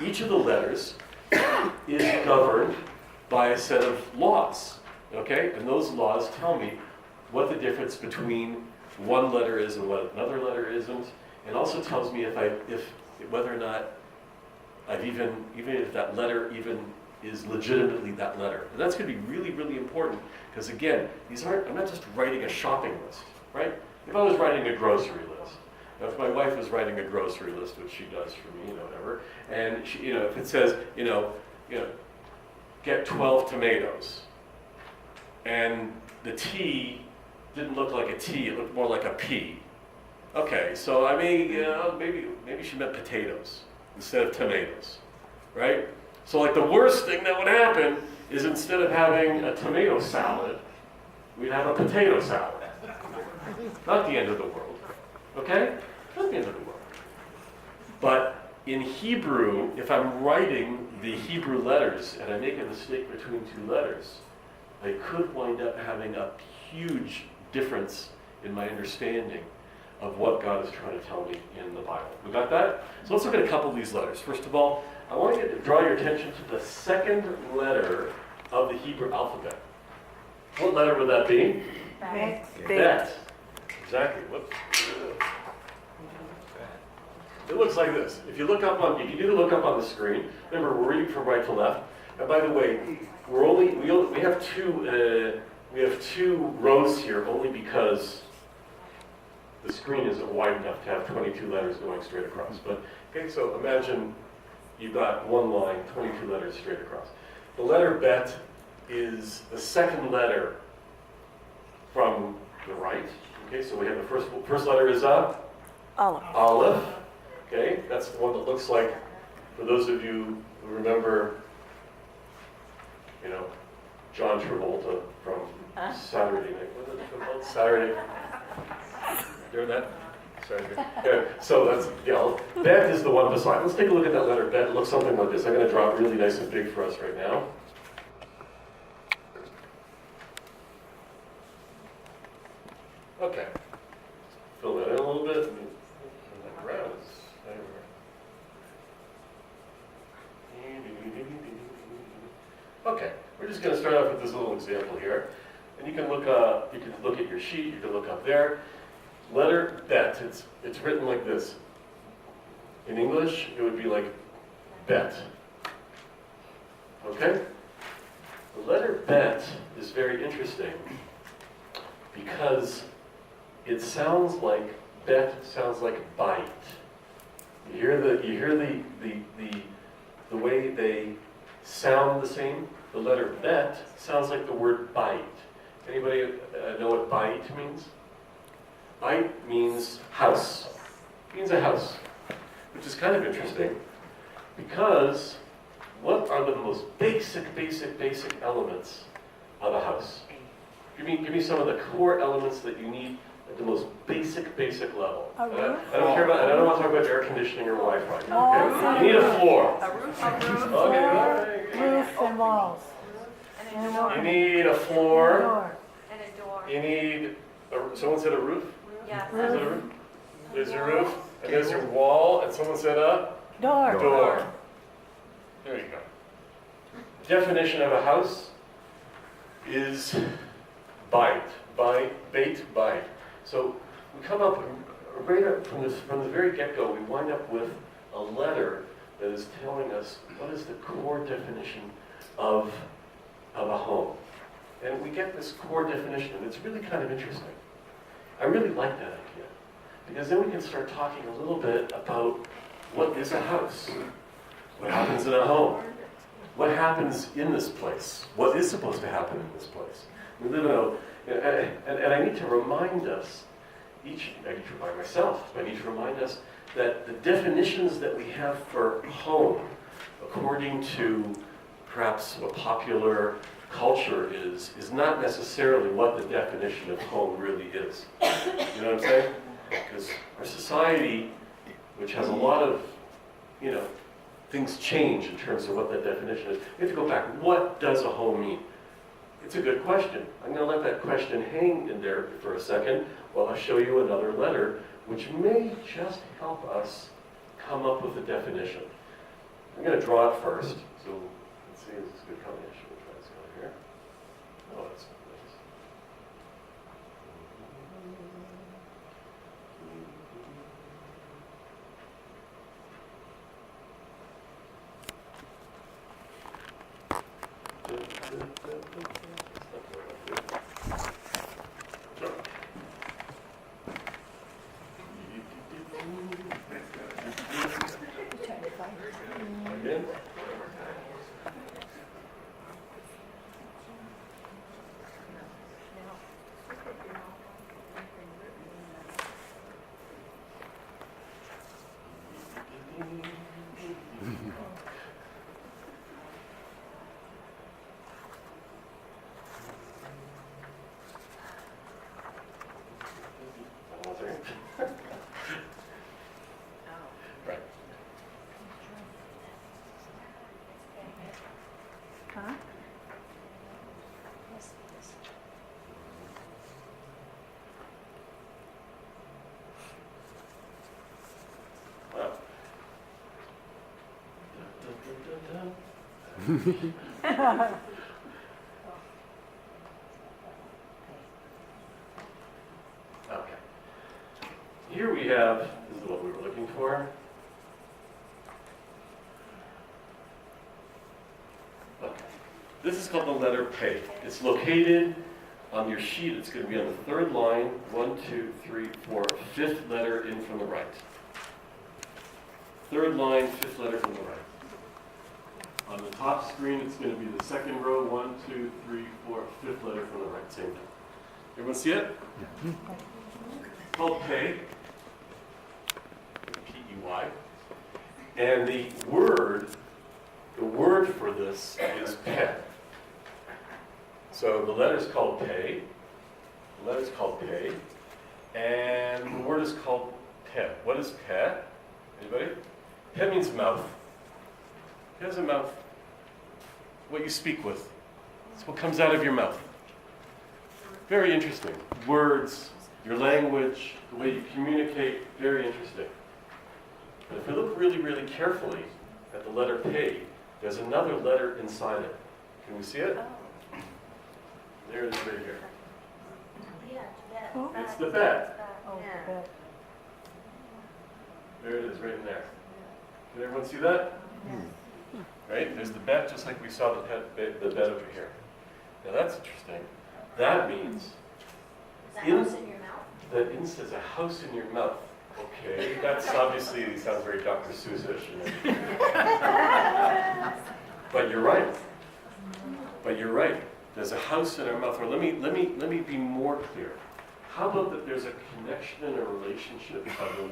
each of the letters is governed by a set of laws, okay? And those laws tell me what the difference between one letter is and what another letter isn't. It also tells me if whether or not even if that letter even is legitimately that letter. And that's going to be really, really important because again, I'm not just writing a shopping list, right? If I was writing a grocery list, if my wife was writing a grocery list, which she does for me, whatever, and she, if it says, get 12 tomatoes, and the T didn't look like a T, it looked more like a P. Okay, so I mean, maybe she meant potatoes instead of tomatoes, right? So like the worst thing that would happen is instead of having a tomato salad, we'd have a potato salad. Not the end of the world, okay? Not the end of the world. But in Hebrew, if I'm writing the Hebrew letters and I make a mistake between two letters, I could wind up having a huge difference in my understanding of what God is trying to tell me in the Bible. We got that? So let's look at a couple of these letters. First of all, I want you to draw your attention to the second letter of the Hebrew alphabet. What letter would that be? Bet. Bet. Exactly. Whoops. It looks like this. If you do the look up on the screen, remember we're reading from right to left. And by the way, we have two rows here only because the screen isn't wide enough to have 22 letters going straight across. But okay, so imagine you've got one line, 22 letters straight across. The letter bet is the second letter from the right. Okay, so we have the first letter is Aleph. Okay, that's the one that looks like, for those of you who remember, John Travolta from Saturday Night. What is it called? Saturday. Hear that? Saturday. Yeah, so that's yellow. Bet is the one beside. Let's take a look at that letter bet. It looks something like this. I'm going to draw it really nice and big for us right now. Okay. Fill that in a little bit. The ground is okay, we're just going to start off with this little example here. And you can look at your sheet, you can look up there. Letter bet, it's written like this. In English, it would be like bet. Okay? The letter bet is very interesting because it sounds like bet sounds like bite. You hear the way they sound the same. The letter bet sounds like the word bite. Anybody know what bite means? Bite means house. It means a house, which is kind of interesting because what are the most basic elements of a house? Give me some of the core elements that you need at the most basic level. I don't want to talk about air conditioning or Wi-Fi. Okay? You need a floor. A roof. Okay. Roof and walls. You need a floor. And a door. You need someone said a roof? Yeah. Is it a roof? There's your roof, and there's your wall, and someone said a Door. There you go. Definition of a house is bite. So we come up right up from the very get-go, we wind up with a letter that is telling us what is the core definition of a home. And we get this core definition, and it's really kind of interesting. I really like that idea, because then we can start talking a little bit about what is a house? What happens in a home? What happens in this place? What is supposed to happen in this place? We live in and I need to remind us, I need to remind myself, I need to remind us that the definitions that we have for home, according to perhaps what popular culture is not necessarily what the definition of home really is. You know what I'm saying? Because our society, which has a lot of, things change in terms of what that definition is. We have to go back. What does a home mean? It's a good question. I'm going to let that question hang in there for a second while I show you another letter, which may just help us come up with a definition. I'm going to draw it first. So let's see if it's a good combination. We'll try this color here. Oh, that's nice. Again. One second. Right. Huh? Wow. Okay. Here we have, this is what we were looking for. Okay. This is called the letter P. It's located on your sheet. It's going to be on the third line, 1, 2, 3, 4, fifth letter in from the right. Third line, fifth letter from the right. On the top screen, it's going to be the second row, 1, 2, 3, 4, fifth letter from the right. Same thing. Everyone see it? It's called P. P-E-Y. And the word for this is pet. So the letter is called P. The letter is called P. And the word is called pet. What is pet? Anybody? Pet means mouth. It has a mouth. What you speak with. It's what comes out of your mouth. Very interesting. Words, your language, the way you communicate, very interesting. But if we look really, really carefully at the letter P, there's another letter inside it. Can we see it? There it is right here. It's the bet. Oh, bet. There it is right in there. Can everyone see that? Right? There's the bet, just like we saw the bet over here. Now that's interesting. That means Is that house in your mouth? that it says a house in your mouth. Okay, that's obviously sounds very Dr. Seussish. But you're right. But you're right. There's a house in our mouth. Or let me be more clear. How about that there's a connection and a relationship of